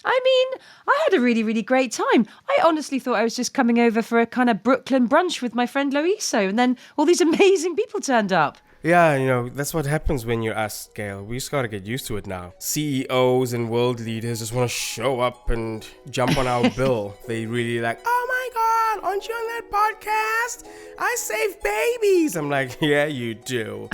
I mean, I had a really, really great time. I honestly thought I was just coming over for a kind of Brooklyn brunch with my friend Loyiso, and then all these amazing people turned up. Yeah, that's what happens when you're us, Gail. We just gotta get used to it now. CEOs and world leaders just want to show up and jump on our bill. They really like, oh my god, aren't you on that podcast? I save babies. I'm like, yeah, you do.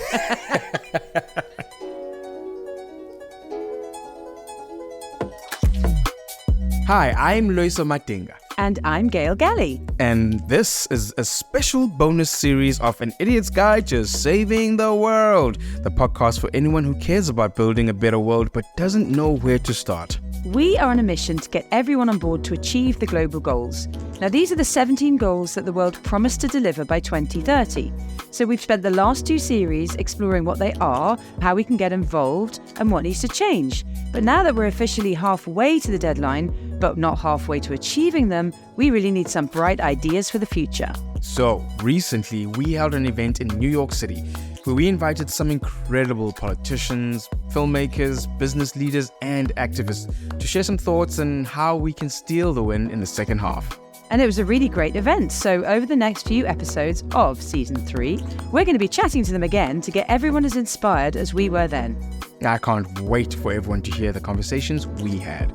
Hi, I'm Loyiso Madinga. And I'm Gail Gallie. And this is a special bonus series of An Idiot's Guide to Saving the World, the podcast for anyone who cares about building a better world but doesn't know where to start. We are on a mission to get everyone on board to achieve the global goals. Now, these are the 17 goals that the world promised to deliver by 2030. So we've spent the last two series exploring what they are, how we can get involved, and what needs to change. But now that we're officially halfway to the deadline, but not halfway to achieving them, we really need some bright ideas for the future. So, recently we held an event in New York City where we invited some incredible politicians, filmmakers, business leaders, and activists to share some thoughts on how we can steal the win in the second half. And it was a really great event. So over the next few episodes of Season 3, we're going to be chatting to them again to get everyone as inspired as we were then. I can't wait for everyone to hear the conversations we had.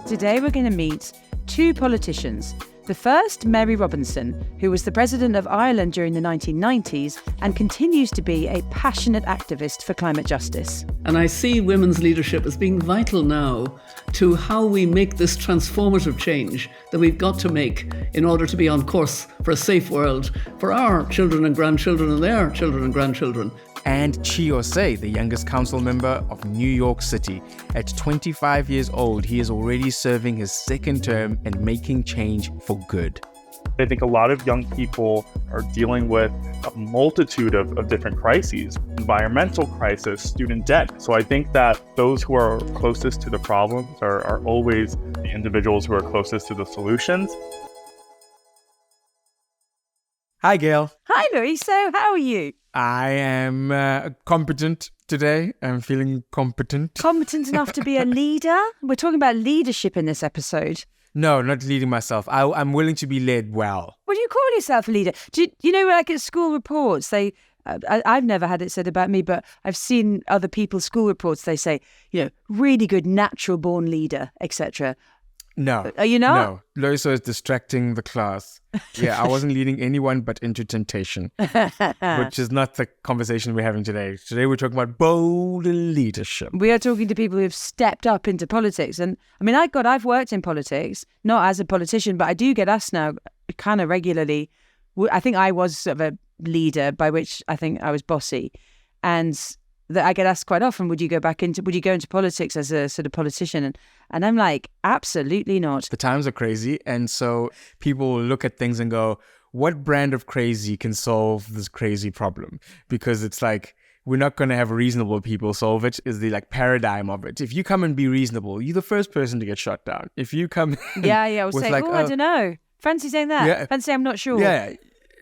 Today we're going to meet two politicians. The first, Mary Robinson, who was the President of Ireland during the 1990s and continues to be a passionate activist for climate justice. And I see women's leadership as being vital now to how we make this transformative change that we've got to make in order to be on course for a safe world for our children and grandchildren and their children and grandchildren. And Ossé, the youngest council member of New York City. At 25 years old, he is already serving his second term and making change for good. I think a lot of young people are dealing with a multitude of different crises, environmental crisis, student debt. So I think that those who are closest to the problems are always the individuals who are closest to the solutions. Hi, Gail. Hi, Loyiso. How are you? I am competent today. I'm feeling competent. Competent enough to be a leader? We're talking about leadership in this episode. No, not leading myself. I'm willing to be led well. Would you call yourself a leader? Do you know, like at school reports, I've never had it said about me, but I've seen other people's school reports, they say, really good natural born leader, etc. No. Are you not? No. Loyiso is distracting the class. Yeah, I wasn't leading anyone but into temptation, which is not the conversation we're having today. Today we're talking about bold leadership. We are talking to people who've stepped up into politics. And I mean, I've worked in politics, not as a politician, but I do get asked now kind of regularly. I think I was sort of a leader, by which I think I was bossy. And that I get asked quite often, would you go into politics as a sort of politician? And I'm like, absolutely not. The times are crazy. And so people will look at things and go, what brand of crazy can solve this crazy problem? Because it's like, we're not going to have reasonable people solve it, is the paradigm of it. If you come and be reasonable, you're the first person to get shot down. If you come Yeah, or say, I don't know. Fancy saying that. Yeah. Fancy saying I'm not sure. Yeah.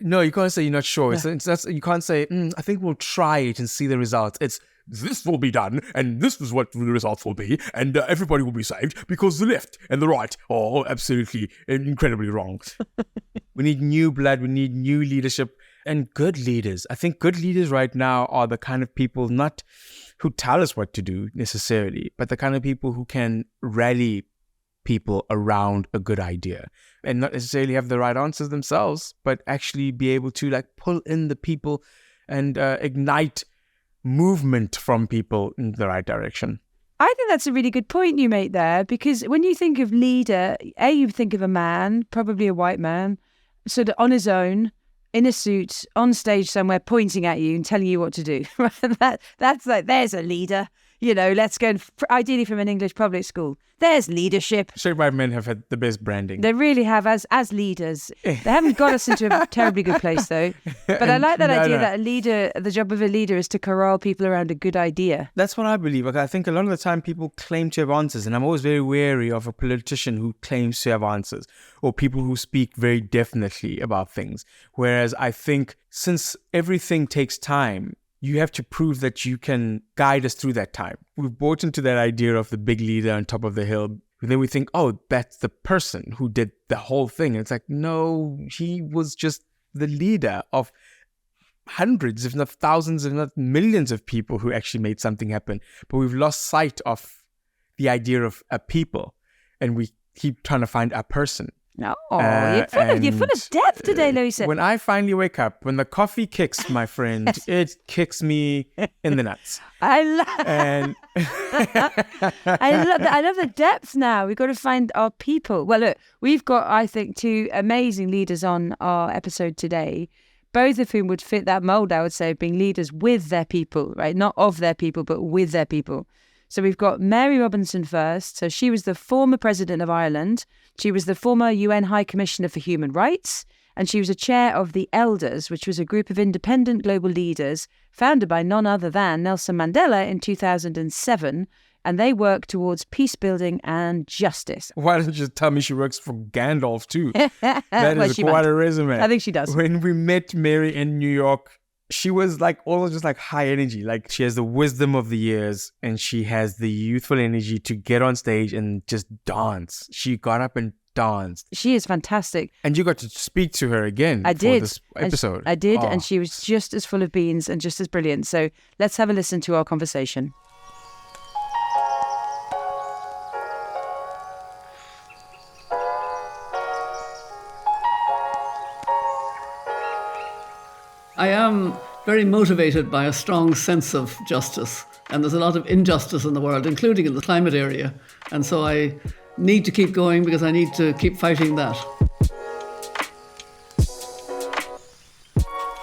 No, you can't say you're not sure. You can't say, I think we'll try it and see the results. It's, this will be done, and this is what the results will be, and everybody will be saved because the left and the right are absolutely incredibly wrong. We need new blood, we need new leadership, and good leaders. I think good leaders right now are the kind of people not who tell us what to do necessarily, but the kind of people who can rally people around a good idea and not necessarily have the right answers themselves, but actually be able to pull in the people and ignite movement from people in the right direction. I think that's a really good point you make there, because when you think of leader, you think of a man, probably a white man, sort of on his own, in a suit, on stage somewhere, pointing at you and telling you what to do. That's like, there's a leader. Let's go, ideally from an English public school. There's leadership. Straight white men have had the best branding. They really have, as leaders. They haven't got us into a terribly good place, though. But I like that idea that a leader, the job of a leader is to corral people around a good idea. That's what I believe. I think a lot of the time people claim to have answers, and I'm always very wary of a politician who claims to have answers, or people who speak very definitely about things. Whereas I think since everything takes time, you have to prove that you can guide us through that time. We've bought into that idea of the big leader on top of the hill. then we think, oh, that's the person who did the whole thing. And it's like, no, he was just the leader of hundreds, if not thousands, if not millions of people who actually made something happen. But we've lost sight of the idea of a people, and we keep trying to find a person. Oh, you're full of depth today, Loyiso. When I finally wake up, when the coffee kicks, my friend, it kicks me in the nuts. I love the depth now. We've got to find our people. Well, look, we've got, I think, two amazing leaders on our episode today, both of whom would fit that mold, I would say, of being leaders with their people, right? Not of their people, but with their people. So we've got Mary Robinson first. So she was the former president of Ireland. She was the former UN High Commissioner for Human Rights. And she was a chair of the Elders, which was a group of independent global leaders founded by none other than Nelson Mandela in 2007. And they work towards peace building and justice. Why don't you just tell me she works for Gandalf too? That is quite a resume. I think she does. When we met Mary in New York, she was like always just like high energy. Like she has the wisdom of the years and she has the youthful energy to get on stage and just dance. She got up and danced. She is fantastic. And you got to speak to her again for this episode. I did, and she was just as full of beans and just as brilliant. So let's have a listen to our conversation. I am very motivated by a strong sense of justice, and there's a lot of injustice in the world, including in the climate area. And so I need to keep going because I need to keep fighting that.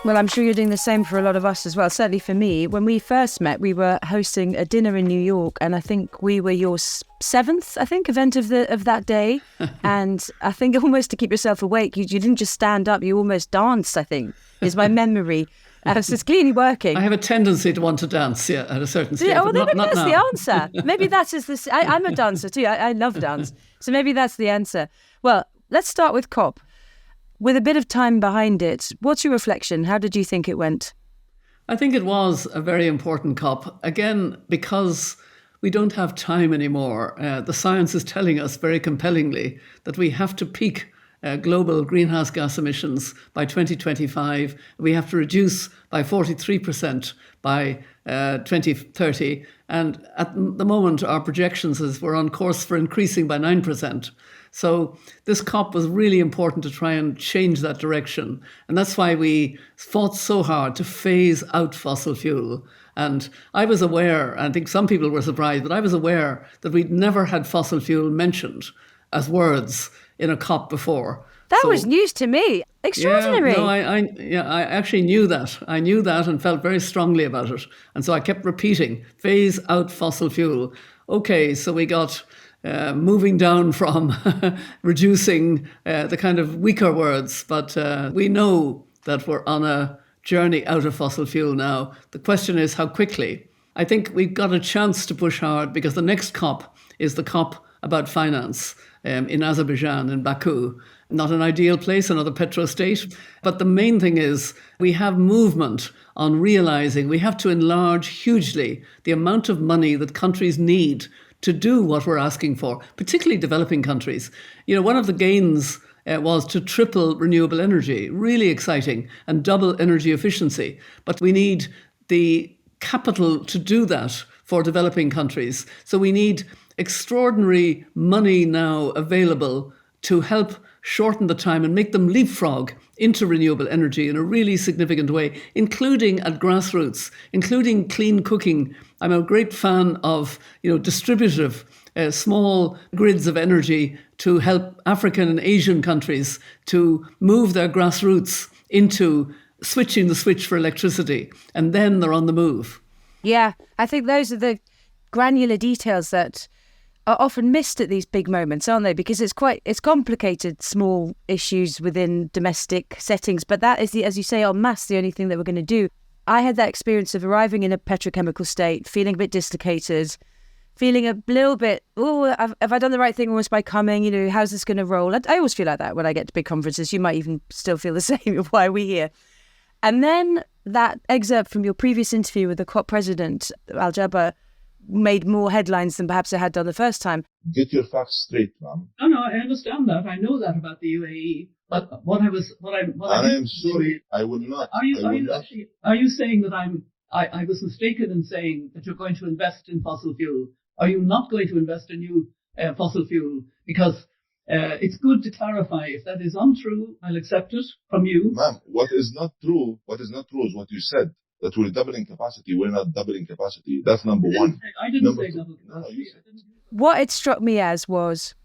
Well, I'm sure you're doing the same for a lot of us as well. Certainly for me, when we first met, we were hosting a dinner in New York, and I think we were your seventh, event of that day. And I think almost to keep yourself awake, you didn't just stand up, you almost danced, I think, is my memory. So it's clearly working. I have a tendency to want to dance, at a certain stage. Oh, maybe that's now. the answer. Maybe that's just I'm a dancer too. I love dance. So maybe that's the answer. Well, let's start with COP. With a bit of time behind it, what's your reflection? How did you think it went? I think it was a very important COP. Again, because we don't have time anymore. The science is telling us very compellingly that we have to peak global greenhouse gas emissions by 2025. We have to reduce by 43% by 2030. And at the moment, our projections is we're on course for increasing by 9%. So this COP was really important to try and change that direction. And that's why we fought so hard to phase out fossil fuel. And I was aware, I think some people were surprised, but I was aware that we'd never had fossil fuel mentioned as words in a COP before. That was news to me. Extraordinary. Yeah, no, I actually knew that. I knew that and felt very strongly about it. And so I kept repeating, phase out fossil fuel. Okay, so we got moving down from reducing the kind of weaker words, but we know that we're on a journey out of fossil fuel now. The question is how quickly. I think we've got a chance to push hard because the next COP is the COP about finance in Azerbaijan, in Baku. Not an ideal place, another petrostate. But the main thing is we have movement on realizing we have to enlarge hugely the amount of money that countries need to do what we're asking for, particularly developing countries. One of the gains was to triple renewable energy, really exciting, and double energy efficiency. But we need the capital to do that for developing countries. So we need extraordinary money now available to help shorten the time and make them leapfrog into renewable energy in a really significant way, including at grassroots, including clean cooking. I'm a great fan of distributive small grids of energy to help African and Asian countries to move their grassroots into switching the switch for electricity, and then they're on the move. Yeah, I think those are the granular details that are often missed at these big moments, aren't they? Because it's complicated, small issues within domestic settings, but that is, as you say, en masse, the only thing that we're going to do. I had that experience of arriving in a petrochemical state, feeling a bit dislocated, feeling a little bit, have I done the right thing almost by coming? How's this going to roll? I always feel like that when I get to big conferences. You might even still feel the same. Why are we here? And then that excerpt from your previous interview with the COP president, Al Jaber, made more headlines than perhaps it had done the first time. Get your facts straight, ma'am. No, I understand that. I know that about the UAE. But I am sorry, I will not. Are you saying that I was mistaken in saying that you're going to invest in fossil fuel? Are you not going to invest in new fossil fuel? Because it's good to clarify. If that is untrue, I'll accept it from you. Ma'am, what is not true is what you said, that we're doubling capacity. We're not doubling capacity. That's number one. I didn't say double capacity. What it struck me as was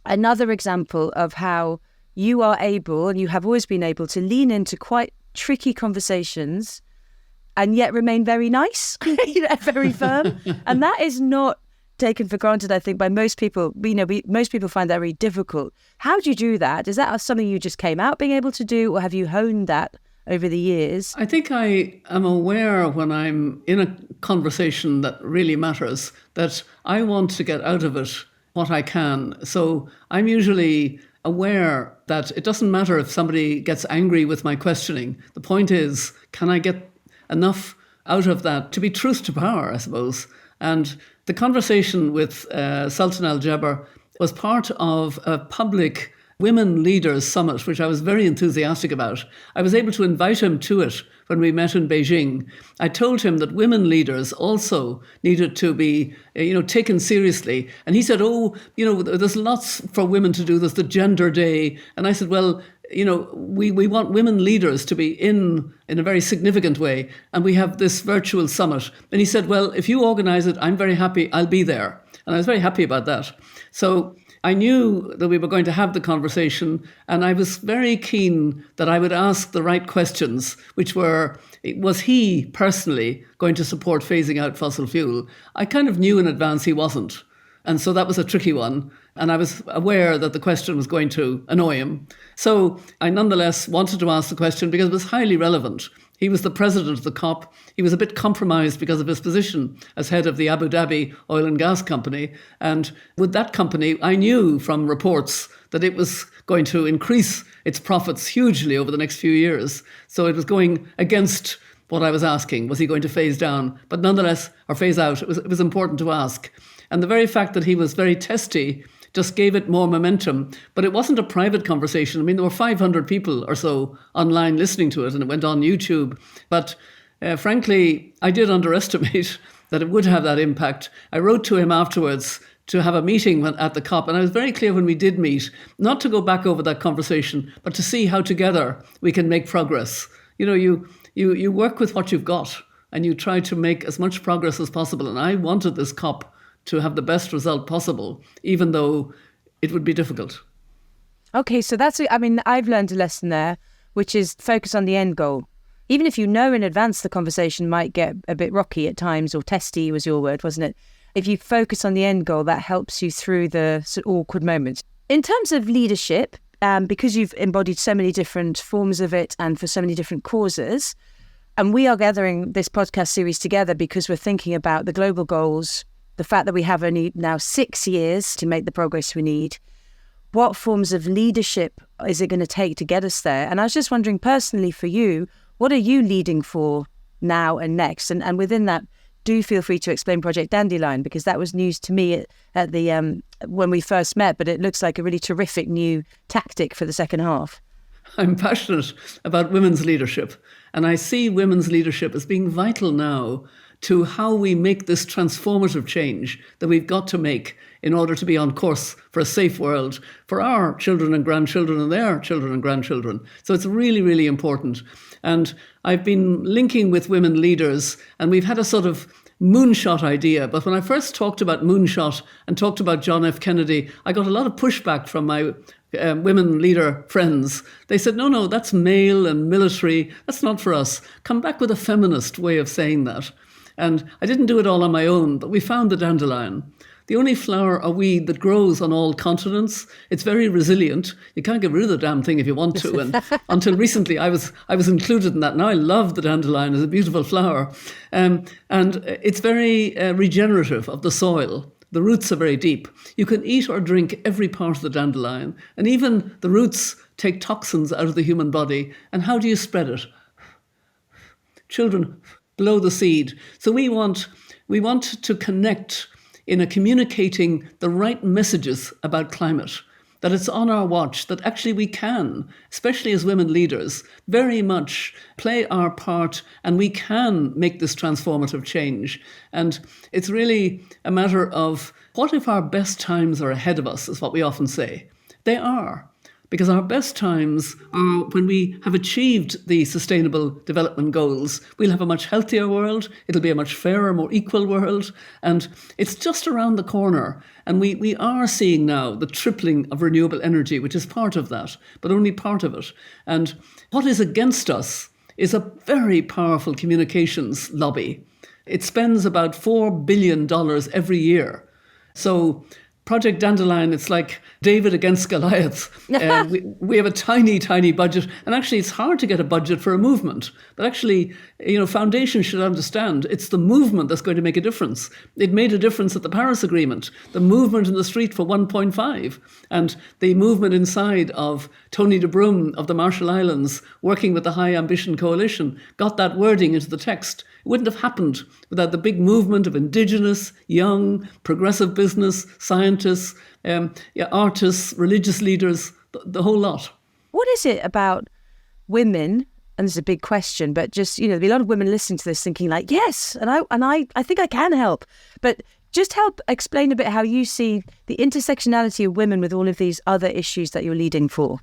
another example of how you are able, and you have always been able, to lean into quite tricky conversations and yet remain very nice, very firm. And that is not taken for granted, I think, by most people. Most people find that very difficult. How do you do that? Is that something you just came out being able to do, or have you honed that over the years? I think I am aware when I'm in a conversation that really matters that I want to get out of it what I can. So I'm usually aware that it doesn't matter if somebody gets angry with my questioning. The point is, can I get enough out of that to be truth to power, I suppose? And the conversation with Sultan Al Jaber was part of a public Women Leaders Summit, which I was very enthusiastic about. I was able to invite him to it when we met in Beijing. I told him that women leaders also needed to be, taken seriously. And he said, there's lots for women to do. There's the Gender Day. And I said, well, we want women leaders to be in a very significant way. And we have this virtual summit. And he said, well, if you organize it, I'm very happy. I'll be there. And I was very happy about that. So I knew that we were going to have the conversation, and I was very keen that I would ask the right questions, which were, was he personally going to support phasing out fossil fuel? I kind of knew in advance he wasn't. And so that was a tricky one. And I was aware that the question was going to annoy him. So I nonetheless wanted to ask the question because it was highly relevant. He was the president of the COP. He was a bit compromised because of his position as head of the Abu Dhabi oil and gas company. And with that company, I knew from reports that it was going to increase its profits hugely over the next few years. So it was going against what I was asking. Was he going to phase down? But nonetheless, or phase out, it was important to ask. And the very fact that he was very testy just gave it more momentum. But it wasn't a private conversation. I mean, there were 500 people or so online listening to it, and it went on YouTube. But frankly, I did underestimate that it would have that impact. I wrote to him afterwards to have a meeting at the COP, and I was very clear when we did meet, not to go back over that conversation, but to see how together we can make progress. You work with what you've got, and you try to make as much progress as possible. And I wanted this COP to have the best result possible, even though it would be difficult. Okay, so I've learned a lesson there, which is focus on the end goal. Even if you know in advance the conversation might get a bit rocky at times, or testy was your word, wasn't it? If you focus on the end goal, that helps you through the sort of awkward moments. In terms of leadership, because you've embodied so many different forms of it and for so many different causes, and we are gathering this podcast series together because we're thinking about the global goals, the fact that we have only now 6 years to make the progress we need. What forms of leadership is it going to take to get us there? And I was just wondering personally for you, what are you leading for now and next? And within that, do feel free to explain Project Dandelion, because that was news to me at the when we first met, but it looks like a really terrific new tactic for the second half. I'm passionate about women's leadership, and I see women's leadership as being vital now to how we make this transformative change that we've got to make in order to be on course for a safe world for our children and grandchildren and their children and grandchildren. So it's really, really important. And I've been linking with women leaders, and we've had a sort of moonshot idea. But when I first talked about moonshot and talked about John F. Kennedy, I got a lot of pushback from my women leader friends. They said, no, that's male and military. That's not for us. Come back with a feminist way of saying that. And I didn't do it all on my own, but we found the dandelion. The only flower or weed that grows on all continents. It's very resilient. You can't get rid of the damn thing if you want to. And until recently, I was included in that. Now I love the dandelion. It's a beautiful flower. And it's very regenerative of the soil. The roots are very deep. You can eat or drink every part of the dandelion. And even the roots take toxins out of the human body. And how do you spread it? Children blow the seed. So we want we want to connect in a communicating the right messages about climate, that it's on our watch, that actually we can, especially as women leaders, very much play our part and we can make this transformative change. And it's really a matter of what if our best times are ahead of us, is what we often say. They are. Because our best times are when we have achieved the Sustainable Development Goals. We'll have a much healthier world, it'll be a much fairer, more equal world, and it's just around the corner. And we are seeing now the tripling of renewable energy, which is part of that, but only part of it. And what is against us is a very powerful communications lobby. It spends about $4 billion every year. So Project Dandelion, it's like David against Goliath. We have a tiny, tiny budget. And actually, it's hard to get a budget for a movement. But actually, foundations should understand it's the movement that's going to make a difference. It made a difference at the Paris Agreement, the movement in the street for 1.5, and the movement inside of Tony de Bruym of the Marshall Islands, working with the High Ambition Coalition, got that wording into the text. It wouldn't have happened without the big movement of indigenous, young, progressive business, scientists, artists, religious leaders, the whole lot. What is it about women, and this is a big question, but just, there'll be a lot of women listening to this thinking like, yes, and I think I can help. But just help explain a bit how you see the intersectionality of women with all of these other issues that you're leading for.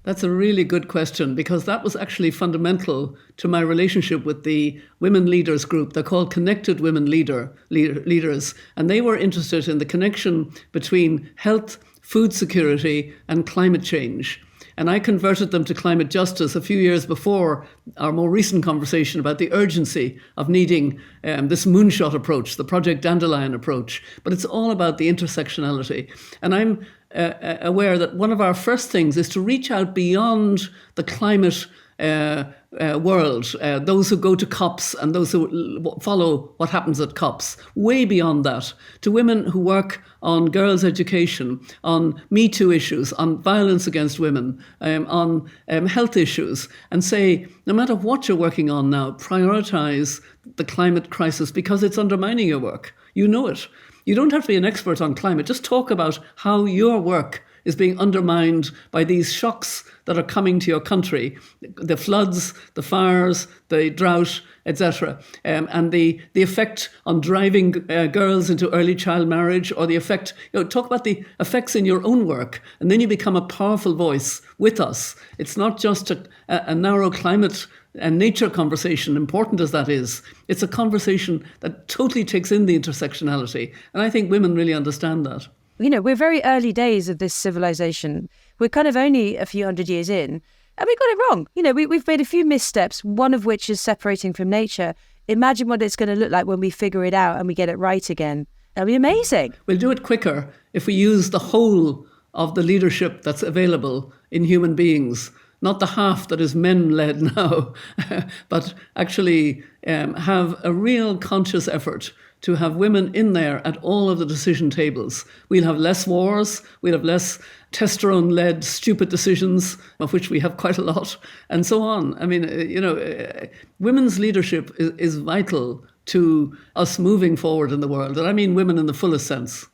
That's a really good question, because that was actually fundamental to my relationship with the women leaders group. They're called Connected Women Leaders, and they were interested in the connection between health, food security, and climate change. And I converted them to climate justice a few years before our more recent conversation about the urgency of needing this moonshot approach, the Project Dandelion approach. But it's all about the intersectionality. And I'm aware that one of our first things is to reach out beyond the climate world, those who go to COPs and those who follow what happens at COPs, way beyond that, to women who work on girls' education, on Me Too issues, on violence against women, on health issues, and say, no matter what you're working on now, prioritize the climate crisis because it's undermining your work. You know it. You don't have to be an expert on climate. Just talk about how your work is being undermined by these shocks that are coming to your country, the floods, the fires, the drought, etc., and the effect on driving girls into early child marriage, or the effect, talk about the effects in your own work, and then you become a powerful voice with us. It's not just a narrow climate and nature conversation, important as that is. It's a conversation that totally takes in the intersectionality, and I think women really understand that. We're very early days of this civilization. We're kind of only a few hundred years in, and we got it wrong. We've made a few missteps, one of which is separating from nature. Imagine what it's going to look like when we figure it out and we get it right again. That'll be amazing. We'll do it quicker if we use the whole of the leadership that's available in human beings, not the half that is men-led now, but actually have a real conscious effort to have women in there at all of the decision tables. We'll have less wars, we'll have less testosterone-led stupid decisions, of which we have quite a lot, and so on. I mean, women's leadership is vital to us moving forward in the world, and I mean women in the fullest sense.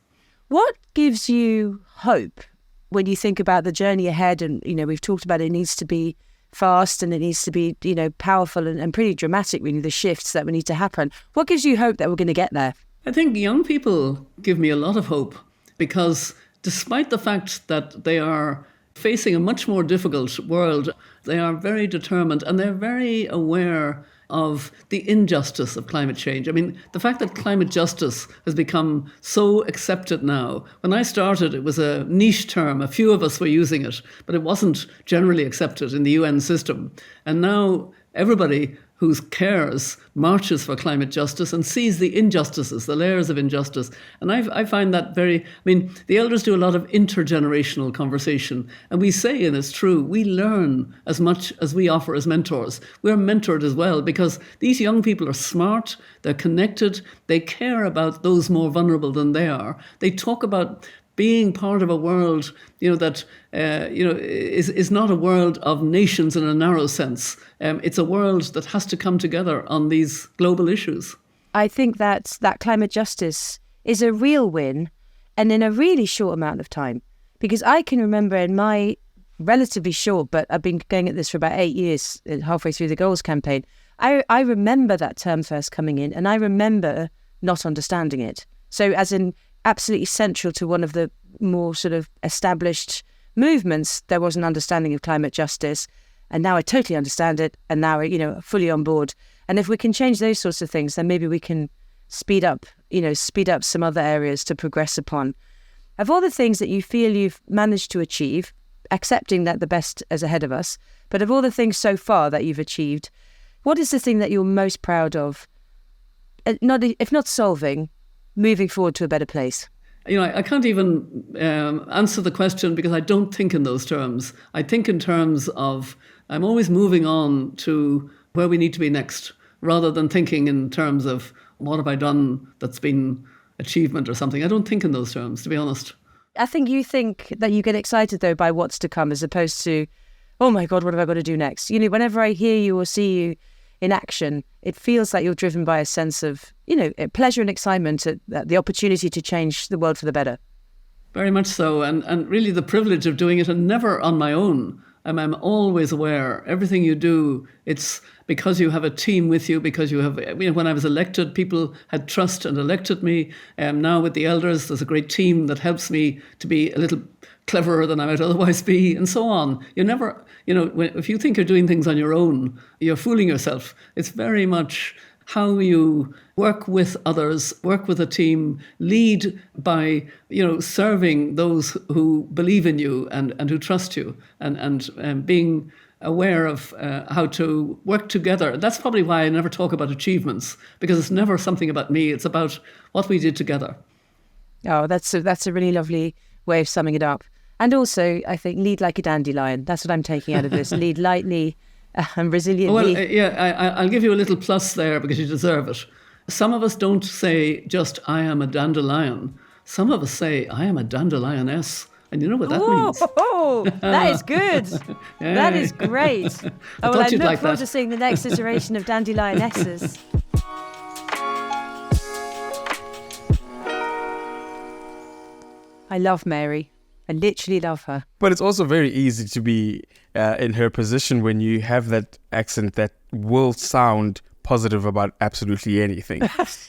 What gives you hope when you think about the journey ahead? And, we've talked about it needs to be fast and it needs to be, powerful and pretty dramatic, really, the shifts that we need to happen. What gives you hope that we're going to get there? I think young people give me a lot of hope, because despite the fact that they are facing a much more difficult world, they are very determined and they're very aware of the injustice of climate change. I mean, the fact that climate justice has become so accepted now. When I started, it was a niche term. A few of us were using it, but it wasn't generally accepted in the UN system. And now everybody who cares marches for climate justice and sees the injustices, the layers of injustice. And I find that the elders do a lot of intergenerational conversation. And we say, and it's true, we learn as much as we offer as mentors. We're mentored as well, because these young people are smart, they're connected, they care about those more vulnerable than they are. They talk about being part of a world, that is not a world of nations in a narrow sense. It's a world that has to come together on these global issues. I think that climate justice is a real win, and in a really short amount of time. Because I can remember in my relatively short, but I've been going at this for about 8 years, halfway through the Goals campaign, I remember that term first coming in, and I remember not understanding it. So as in absolutely central to one of the more sort of established movements, there was an understanding of climate justice, and now I totally understand it, and now, fully on board. And if we can change those sorts of things, then maybe we can speed up some other areas to progress upon. Of all the things that you feel you've managed to achieve, accepting that the best is ahead of us, but of all the things so far that you've achieved, what is the thing that you're most proud of? If not solving, moving forward to a better place? I can't even answer the question because I don't think in those terms. I think in terms of I'm always moving on to where we need to be next, rather than thinking in terms of what have I done that's been achievement or something. I don't think in those terms, to be honest. I think you think that you get excited, though, by what's to come, as opposed to, oh my God, what have I got to do next? Whenever I hear you or see you in action, it feels like you're driven by a sense of, pleasure and excitement at the opportunity to change the world for the better. Very much so. And really the privilege of doing it, and never on my own. I'm always aware, everything you do, it's because you have a team with you, because you have, when I was elected, people had trust and elected me. Now with the elders, there's a great team that helps me to be a little cleverer than I might otherwise be, and so on. You never, if you think you're doing things on your own, you're fooling yourself. It's very much how you work with others, work with a team, lead by, serving those who believe in you and who trust you, and being aware of how to work together. That's probably why I never talk about achievements, because it's never something about me. It's about what we did together. Oh, that's a really lovely way of summing it up. And also, I think, lead like a dandelion. That's what I'm taking out of this. Lead lightly and resiliently. Well, I'll give you a little plus there because you deserve it. Some of us don't say just, I am a dandelion. Some of us say, I am a dandelioness. And you know what that means. Oh, that is good. Yeah. That is great. I look forward that. to seeing the next iteration of dandelionesses. I love Mary. I literally love her. But it's also very easy to be in her position when you have that accent that will sound positive about absolutely anything.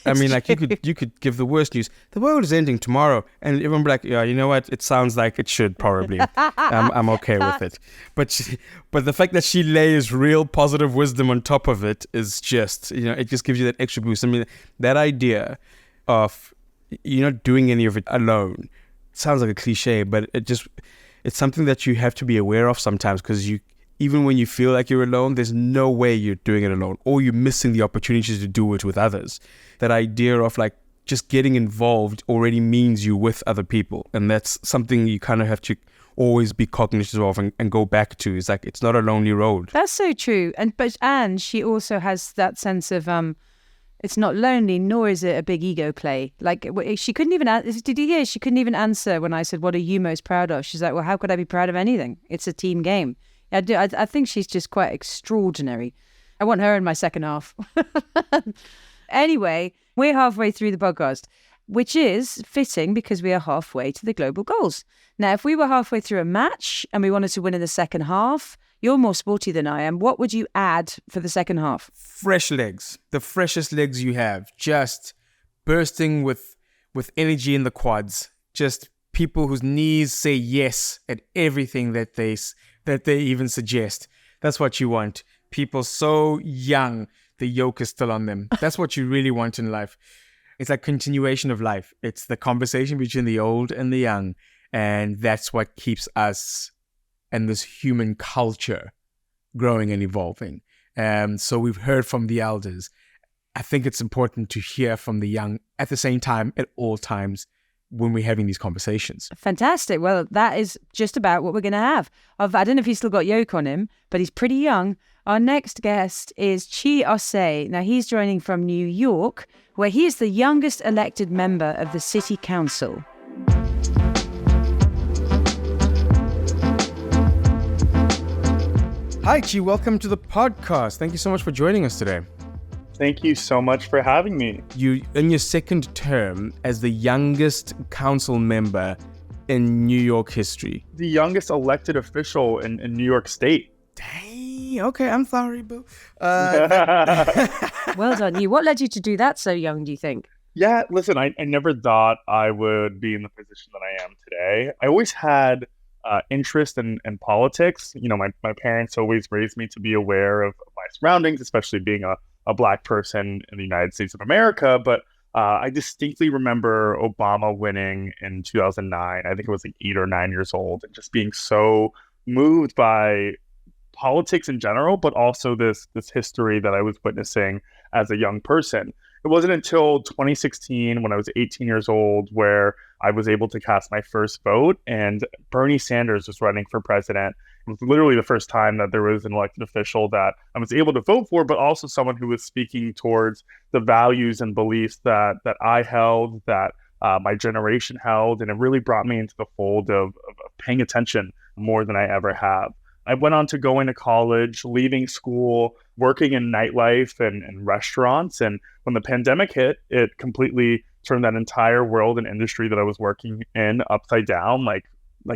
I mean, like you could give the worst news. The world is ending tomorrow, and everyone will be like, yeah, you know what? It sounds like it should probably. I'm okay with it. But the fact that she lays real positive wisdom on top of it is just, it just gives you that extra boost. I mean, that idea of you're not doing any of it alone. Sounds like a cliche, but it's something that you have to be aware of sometimes, because even when you feel like you're alone, there's no way you're doing it alone, or you're missing the opportunities to do it with others. That idea of like just getting involved already means you're with other people, and that's something you kind of have to always be cognizant of and go back to. It's like, it's not a lonely road. That's so true. And she also has that sense of it's not lonely, nor is it a big ego play. Like, she couldn't even did you hear? She couldn't even answer when I said, what are you most proud of? She's like, well, how could I be proud of anything? It's a team game. I think she's just quite extraordinary. I want her in my second half. Anyway, we're halfway through the podcast, which is fitting because we are halfway to the global goals. Now, if we were halfway through a match and we wanted to win in the second half, you're more sporty than I am. What would you add for the second half? Fresh legs. The freshest legs you have. Just bursting with energy in the quads. Just people whose knees say yes at everything that they even suggest. That's what you want. People so young, the yoke is still on them. That's what you really want in life. It's like continuation of life. It's the conversation between the old and the young. And that's what keeps us and this human culture growing and evolving. So we've heard from the elders. I think it's important to hear from the young at the same time, at all times, when we're having these conversations. Fantastic. Well, that is just about what we're going to have. I don't know if he's still got yoke on him, but he's pretty young. Our next guest is Ossé. Now, he's joining from New York, where he is the youngest elected member of the city council. Hi, Chi. Welcome to the podcast. Thank you so much for joining us today. Thank you so much for having me. You in your second term as the youngest council member in New York history. The youngest elected official in New York State. Dang, okay, I'm sorry, boo. Well done you. What led you to do that so young, do you think? Yeah, listen, I never thought I would be in the position that I am today. I always had interest in politics. You know, my parents always raised me to be aware of my surroundings, especially being a Black person in the United States of America. But I distinctly remember Obama winning in 2009. I think it was like 8 or 9 years old, and just being so moved by politics in general, but also this history that I was witnessing as a young person. It wasn't until 2016, when I was 18 years old, where I was able to cast my first vote, and Bernie Sanders was running for president. It was literally the first time that there was an elected official that I was able to vote for, but also someone who was speaking towards the values and beliefs that I held, that my generation held, and it really brought me into the fold of paying attention more than I ever have. I went on to go into college, leaving school, working in nightlife and restaurants. And when the pandemic hit, it completely turned that entire world and industry that I was working in upside down, like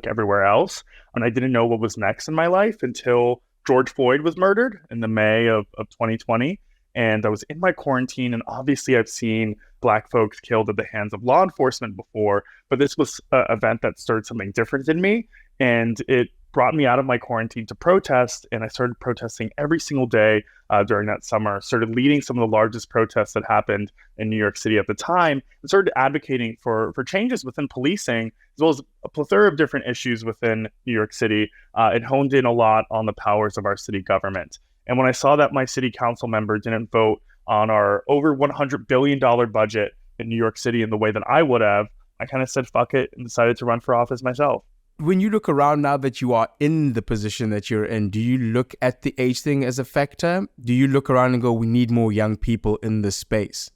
everywhere else. And I didn't know what was next in my life until George Floyd was murdered in the May of 2020. And I was in my quarantine. And obviously, I've seen Black folks killed at the hands of law enforcement before. But this was an event that stirred something different in me. And it brought me out of my quarantine to protest, and I started protesting every single day during that summer. Started leading some of the largest protests that happened in New York City at the time, and started advocating for changes within policing, as well as a plethora of different issues within New York City. It honed in a lot on the powers of our city government. And when I saw that my city council member didn't vote on our over $100 billion budget in New York City in the way that I would have, I kind of said, fuck it, and decided to run for office myself. When you look around now that you are in the position that you're in, do you look at the age thing as a factor? Do you look around and go, we need more young people in this space?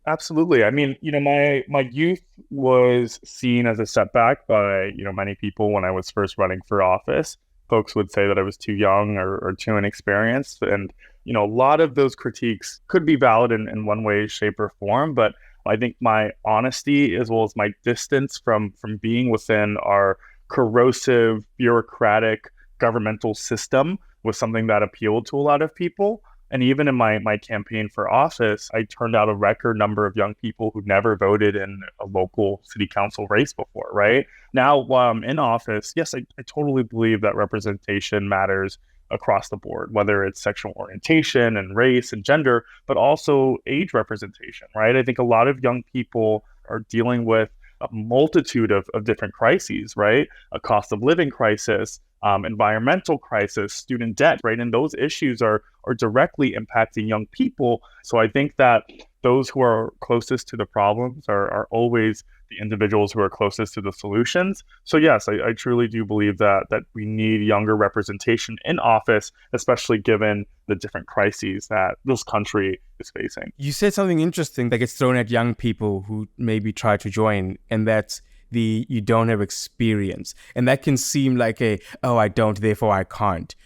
Absolutely. I mean, you know, my youth was seen as a setback by, you know, many people when I was first running for office. Folks would say that I was too young or too inexperienced. And, you know, a lot of those critiques could be valid in one way, shape, or form. But I think my honesty, as well as my distance from being within our corrosive, bureaucratic, governmental system was something that appealed to a lot of people. And even in my campaign for office, I turned out a record number of young people who never voted in a local city council race before, right? Now, while I'm in office, yes, I totally believe that representation matters across the board, whether it's sexual orientation and race and gender, but also age representation, right? I think a lot of young people are dealing with a multitude of different crises, right? A cost of living crisis, environmental crisis, student debt, right? And those issues are directly impacting young people. So I think that those who are closest to the problems are always the individuals who are closest to the solutions. So yes, I truly do believe that we need younger representation in office, especially given the different crises that this country is facing. You said something interesting that gets thrown at young people who maybe try to join, and that's you don't have experience. And that can seem like I don't, therefore I can't.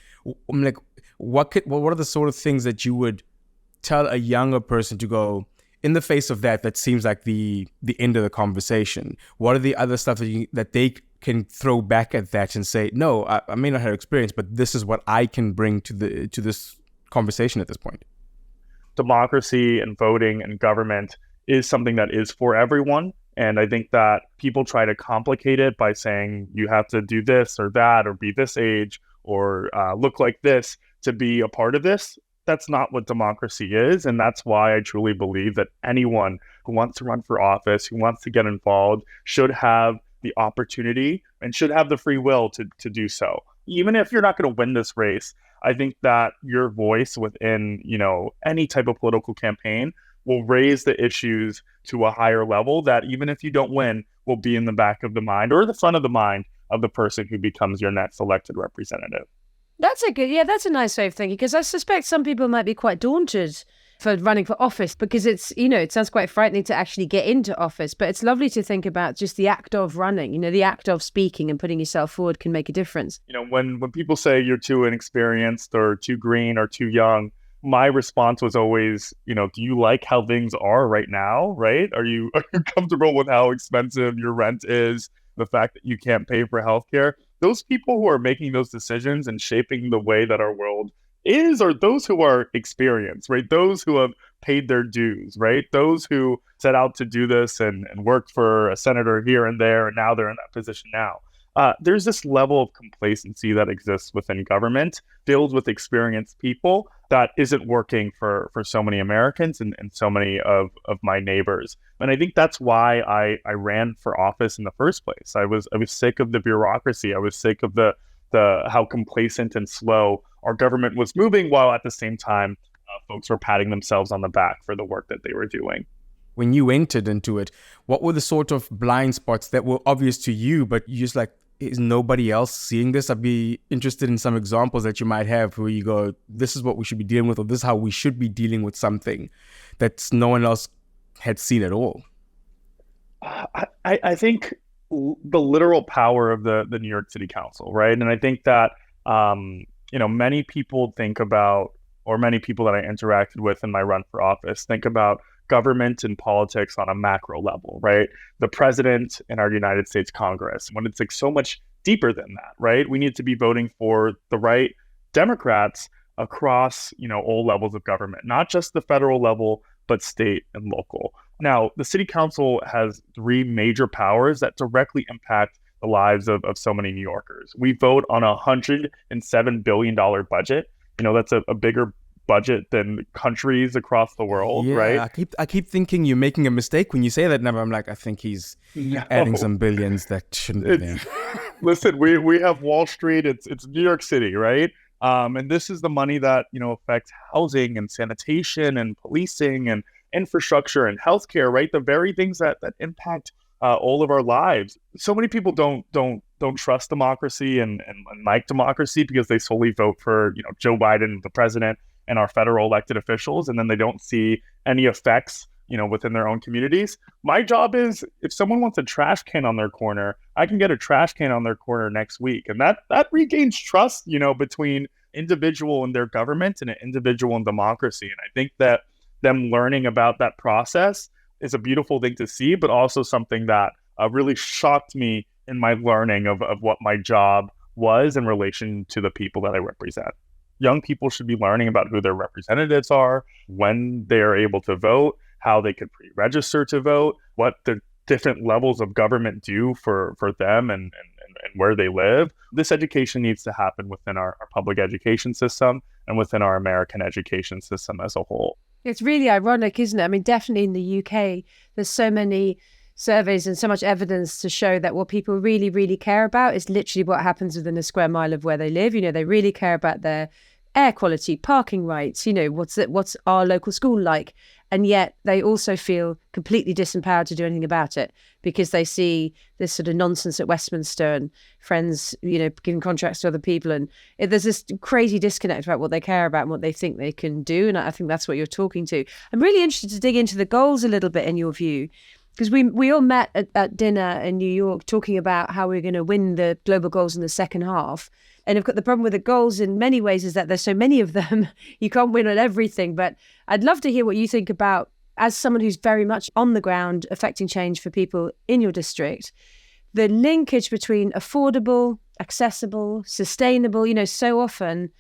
I'm like, what are the sort of things that you would tell a younger person to go, in the face of that seems like the end of the conversation? What are the other stuff that they can throw back at that and say, no, I may not have experience, but this is what I can bring to this conversation at this point? Democracy and voting and government is something that is for everyone. And I think that people try to complicate it by saying you have to do this or that or be this age or look like this to be a part of this. That's not what democracy is. And that's why I truly believe that anyone who wants to run for office, who wants to get involved, should have the opportunity and should have the free will to do so. Even if you're not going to win this race, I think that your voice within, you know, any type of political campaign will raise the issues to a higher level that even if you don't win, will be in the back of the mind or the front of the mind of the person who becomes your next elected representative. That's a nice way of thinking, because I suspect some people might be quite daunted for running for office because it's, you know, it sounds quite frightening to actually get into office, but it's lovely to think about just the act of running, you know, the act of speaking and putting yourself forward can make a difference. You know, when people say you're too inexperienced or too green or too young, my response was always, do you like how things are right now, right? Are you comfortable with how expensive your rent is, the fact that you can't pay for healthcare? Those people who are making those decisions and shaping the way that our world is are those who are experienced, right? Those who have paid their dues, right? Those who set out to do this and worked for a senator here and there, and now they're in that position now. There's this level of complacency that exists within government, filled with experienced people, that isn't working for so many Americans and so many of my neighbors. And I think that's why I ran for office in the first place. I was sick of the bureaucracy. I was sick of the how complacent and slow our government was moving, while at the same time, folks were patting themselves on the back for the work that they were doing. When you entered into it, what were the sort of blind spots that were obvious to you, but you just like, is nobody else seeing this? I'd be interested in some examples that you might have where you go, this is what we should be dealing with, or this is how we should be dealing with something that no one else had seen at all. I think the literal power of the New York City Council, right? And I think that, many people think about, or many people that I interacted with in my run for office think about government and politics on a macro level, right? The president in our United States Congress, when it's like so much deeper than that, right? We need to be voting for the right Democrats across, all levels of government, not just the federal level, but state and local. Now, the city council has three major powers that directly impact the lives of so many New Yorkers. We vote on a $107 billion budget. That's a bigger budget than countries across the world, right? I keep thinking you're making a mistake when you say that number. I'm like, I think he's adding some billions that shouldn't be there. Listen, we have Wall Street. It's New York City, right? And this is the money that affects housing and sanitation and policing and infrastructure and healthcare, right? The very things that impact all of our lives. So many people don't trust democracy and like democracy because they solely vote for Joe Biden, the president, and our federal elected officials, and then they don't see any effects, within their own communities. My job is, if someone wants a trash can on their corner, I can get a trash can on their corner next week. And that regains trust, between individual and their government and an individual and democracy. And I think that them learning about that process is a beautiful thing to see, but also something that really shocked me in my learning of what my job was in relation to the people that I represent. Young people should be learning about who their representatives are, when they're able to vote, how they could pre-register to vote, what the different levels of government do for them and where they live. This education needs to happen within our public education system and within our American education system as a whole. It's really ironic, isn't it? I mean, definitely in the UK, there's so many surveys and so much evidence to show that what people really, really care about is literally what happens within a square mile of where they live. They really care about their air quality, parking rights, what's our local school like. And yet they also feel completely disempowered to do anything about it because they see this sort of nonsense at Westminster and friends, giving contracts to other people. And there's this crazy disconnect about what they care about and what they think they can do. And I think that's what you're talking to. I'm really interested to dig into the goals a little bit in your view, because we all met at dinner in New York talking about how we're going to win the global goals in the second half. And I've got the problem with the goals in many ways is that there's so many of them, you can't win on everything. But I'd love to hear what you think about, as someone who's very much on the ground affecting change for people in your district, the linkage between affordable, accessible, sustainable. So often,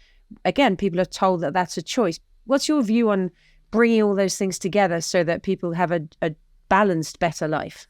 again, people are told that that's a choice. What's your view on bringing all those things together so that people have a balanced, better life?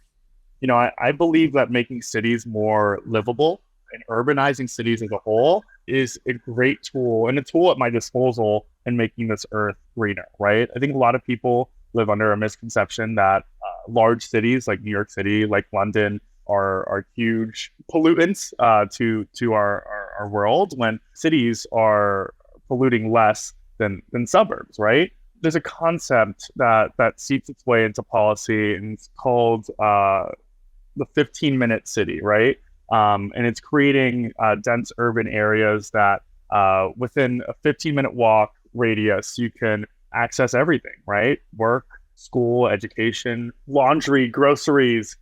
I believe that making cities more livable and urbanizing cities as a whole is a great tool and a tool at my disposal in making this earth greener, right? I think a lot of people live under a misconception that large cities like New York City, like London, are huge pollutants to our world, when cities are polluting less than suburbs, right? There's a concept that seeps its way into policy, and it's called the 15-minute city, right? And it's creating dense urban areas that within a 15-minute walk radius, you can access everything, right? Work, school, education, laundry, groceries,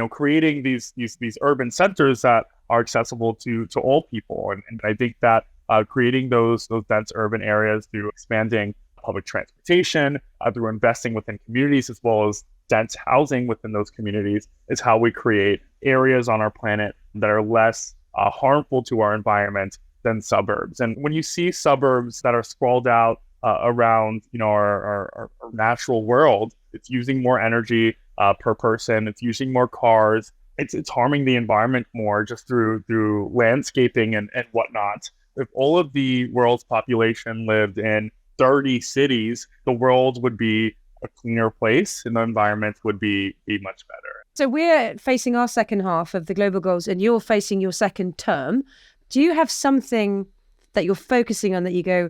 creating these urban centers that are accessible to all people. And I think that creating those dense urban areas through expanding public transportation, through investing within communities, as well as dense housing within those communities, is how we create areas on our planet that are less harmful to our environment than suburbs. And when you see suburbs that are sprawled out around, our natural world, it's using more energy per person. It's using more cars. It's harming the environment more just through landscaping and whatnot. If all of the world's population lived in 30 cities, the world would be a cleaner place and the environment would be much better. So we're facing our second half of the global goals and you're facing your second term. Do you have something that you're focusing on that you go,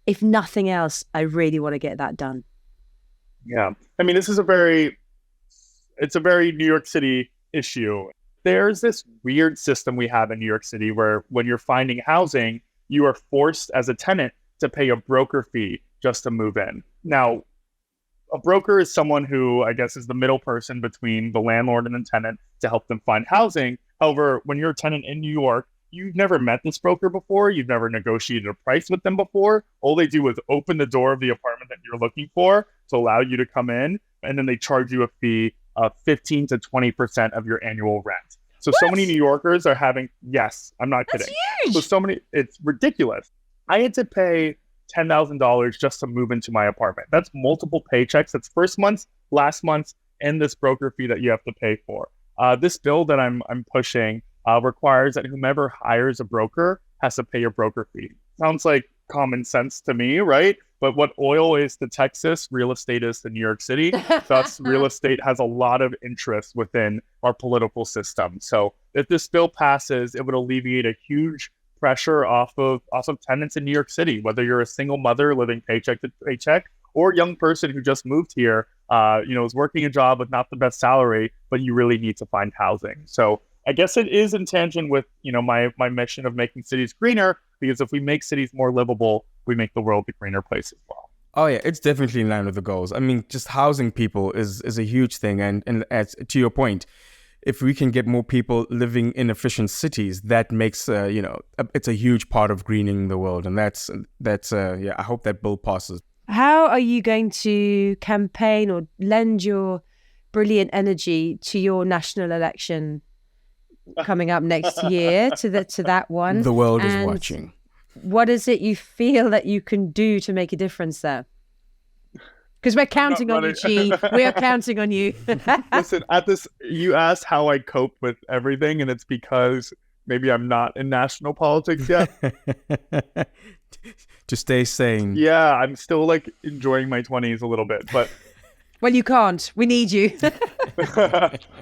if nothing else, I really want to get that done? Yeah. I mean, it's a very New York City issue. There's this weird system we have in New York City where when you're finding housing, you are forced as a tenant to pay a broker fee just to move in. Now, a broker is someone who, I guess, is the middle person between the landlord and the tenant to help them find housing. However, when you're a tenant in New York, you've never met this broker before. You've never negotiated a price with them before. All they do is open the door of the apartment that you're looking for to allow you to come in, and then they charge you a fee of 15 to 20% of your annual rent. So many New Yorkers are having, yes, I'm not kidding. That's huge. It's ridiculous. I had to pay $10,000 just to move into my apartment. That's multiple paychecks. That's first month, last month, and this broker fee that you have to pay for. This bill that I'm pushing requires that whomever hires a broker has to pay a broker fee. Sounds like common sense to me, right? But what oil is to Texas, real estate is to New York City. Thus, real estate has a lot of interest within our political system. So if this bill passes, it would alleviate a huge pressure off of tenants in New York City, whether you're a single mother living paycheck to paycheck or a young person who just moved here, is working a job with not the best salary, but you really need to find housing. So I guess it is in tangent with, my mission of making cities greener, because if we make cities more livable, we make the world a greener place as well. Oh yeah, it's definitely in line with the goals. I mean, just housing people is a huge thing. And as to your point, if we can get more people living in efficient cities, that makes, it's a huge part of greening the world. And that's I hope that bill passes. How are you going to campaign or lend your brilliant energy to your national election coming up next year, to that one? The world is watching. What is it you feel that you can do to make a difference there? Because we're counting on you, G. We are counting on you. Listen, you asked how I cope with everything, and it's because maybe I'm not in national politics yet. To stay sane. Yeah, I'm still enjoying my 20s a little bit, but well, you can't. We need you.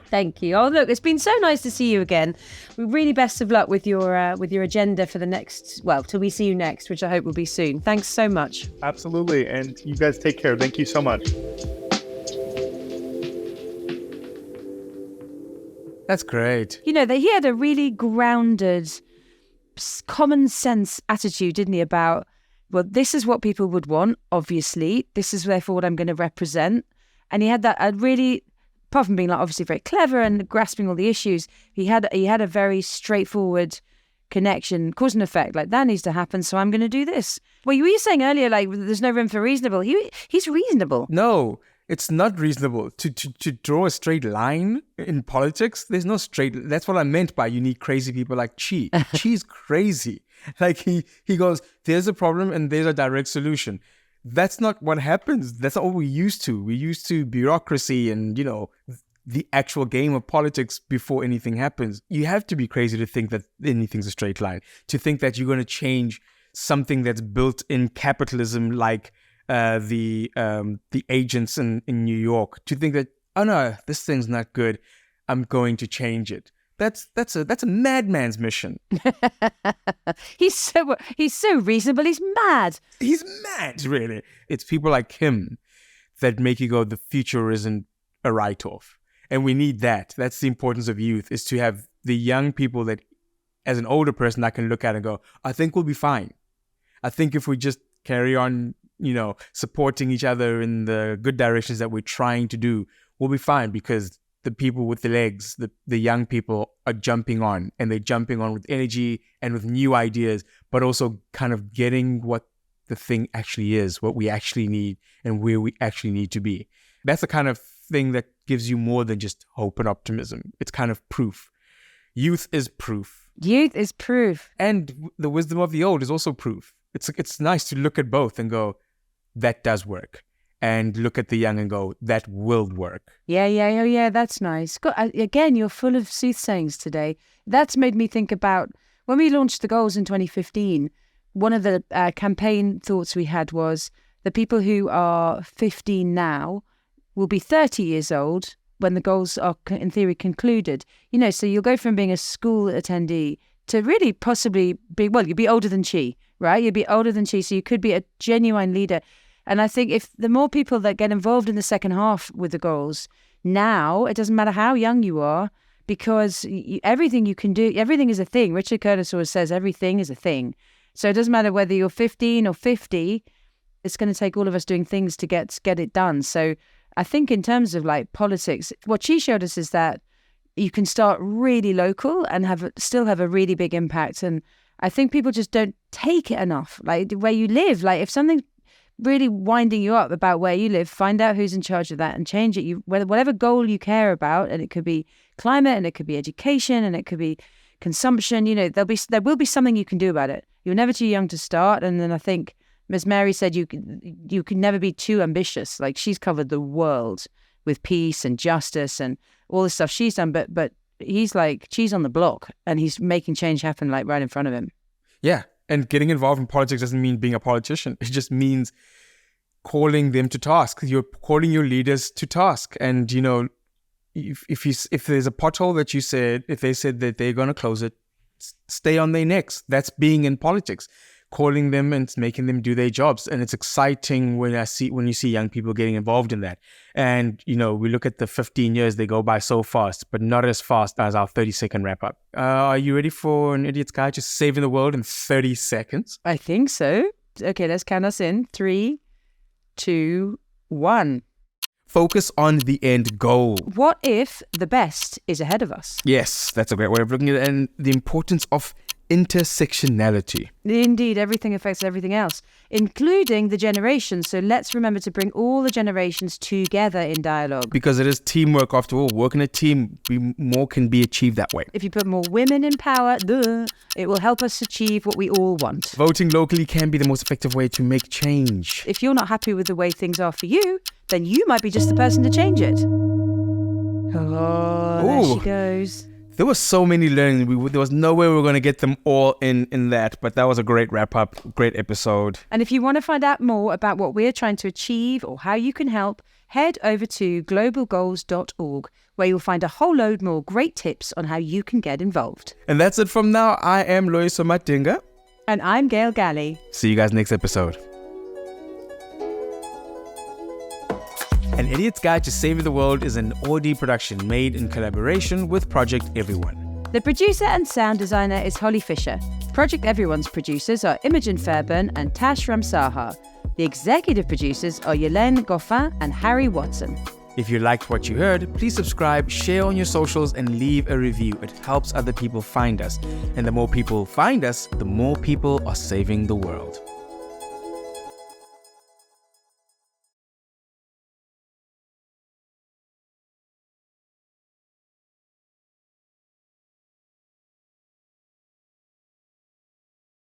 Thank you. Oh, look, it's been so nice to see you again. Really best of luck with your agenda for the next, till we see you next, which I hope will be soon. Thanks so much. Absolutely. And you guys take care. Thank you so much. That's great. He had a really grounded, common sense attitude, didn't he, about, this is what people would want, obviously. This is therefore what I'm going to represent. And he had that really, apart from being obviously very clever and grasping all the issues, he had a very straightforward connection, cause and effect. That needs to happen, so I'm going to do this. Well, you were saying earlier, there's no room for reasonable. He's reasonable. No, it's not reasonable to draw a straight line in politics. There's no straight. That's what I meant by you need crazy people like Chi. Chi's crazy. He goes, there's a problem and there's a direct solution. That's not what happens. That's not what we're used to. We're used to bureaucracy and, the actual game of politics before anything happens. You have to be crazy to think that anything's a straight line, to think that you're going to change something that's built in capitalism like the agents in New York, to think that, oh no, this thing's not good, I'm going to change it. That's a madman's mission. He's so reasonable. He's mad. He's mad, really. It's people like him that make you go, the future isn't a write-off. And we need that. That's the importance of youth, is to have the young people that, as an older person, I can look at and go, I think we'll be fine. I think if we just carry on, supporting each other in the good directions that we're trying to do, we'll be fine, because the people with the legs, the young people are jumping on, and they're jumping on with energy and with new ideas, but also kind of getting what the thing actually is, what we actually need and where we actually need to be. That's the kind of thing that gives you more than just hope and optimism. It's kind of proof. Youth is proof. Youth is proof. And the wisdom of the old is also proof. It's nice to look at both and go, that does work. And look at the young and go, that will work. Yeah, that's nice. Again, you're full of soothsayings today. That's made me think about when we launched the goals in 2015, one of the campaign thoughts we had was the people who are 15 now will be 30 years old when the goals are, in theory, concluded. You know, so you'll go from being a school attendee to really possibly be, well, you'll be older than Chi, right? You'll be older than Chi, so you could be a genuine leader. And I think if the more people that get involved in the second half with the goals, now, it doesn't matter how young you are, because everything you can do, everything is a thing. Richard Curtis always says everything is a thing. So it doesn't matter whether you're 15 or 50, it's going to take all of us doing things to get it done. So I think in terms of like politics, what she showed us is that you can start really local and still have a really big impact. And I think people just don't take it enough. Like where you live, like if something's really winding you up about where you live, find out who's in charge of that and change it. Whatever goal you care about, and it could be climate, and it could be education, and it could be consumption. You know, there will be something you can do about it. You're never too young to start. And then I think, as Mary said, you can never be too ambitious. Like she's covered the world with peace and justice and all the stuff she's done. But he's like cheese on the block, and he's making change happen like right in front of him. Yeah. And getting involved in politics doesn't mean being a politician. It just means calling them to task. You're calling your leaders to task. And, you know, if there's a pothole that if they said that they're going to close it, stay on their necks. That's being in politics, calling them and making them do their jobs. And it's exciting when you see young people getting involved in that. And, you know, we look at the 15 years, they go by so fast, but not as fast as our 30-second wrap up. Are you ready for an idiot's guide to saving the world in 30 seconds? I think so. Okay, let's count us in. 3, 2, 1. Focus on the end goal. What if the best is ahead of us? Yes, that's a great way of looking at it. And the importance of intersectionality. Indeed, everything affects everything else, including the generations. So let's remember to bring all the generations together in dialogue. Because it is teamwork after all. Work in a team, more can be achieved that way. If you put more women in power, it will help us achieve what we all want. Voting locally can be the most effective way to make change. If you're not happy with the way things are for you, then you might be just the person to change it. Oh, there she goes. There were so many learnings. There was no way we were going to get them all in that. But that was a great wrap-up, great episode. And if you want to find out more about what we're trying to achieve or how you can help, head over to globalgoals.org, where you'll find a whole load more great tips on how you can get involved. And that's it from now. I am Loyiso Madinga. And I'm Gail Gallie. See you guys next episode. An Idiot's Guide to Saving the World is an Audi production made in collaboration with Project Everyone. The producer and sound designer is Holly Fisher. Project Everyone's producers are Imogen Fairburn and Tash Ramsaha. The executive producers are Yelene Goffin and Harry Watson. If you liked what you heard, please subscribe, share on your socials, and leave a review. It helps other people find us. And the more people find us, the more people are saving the world.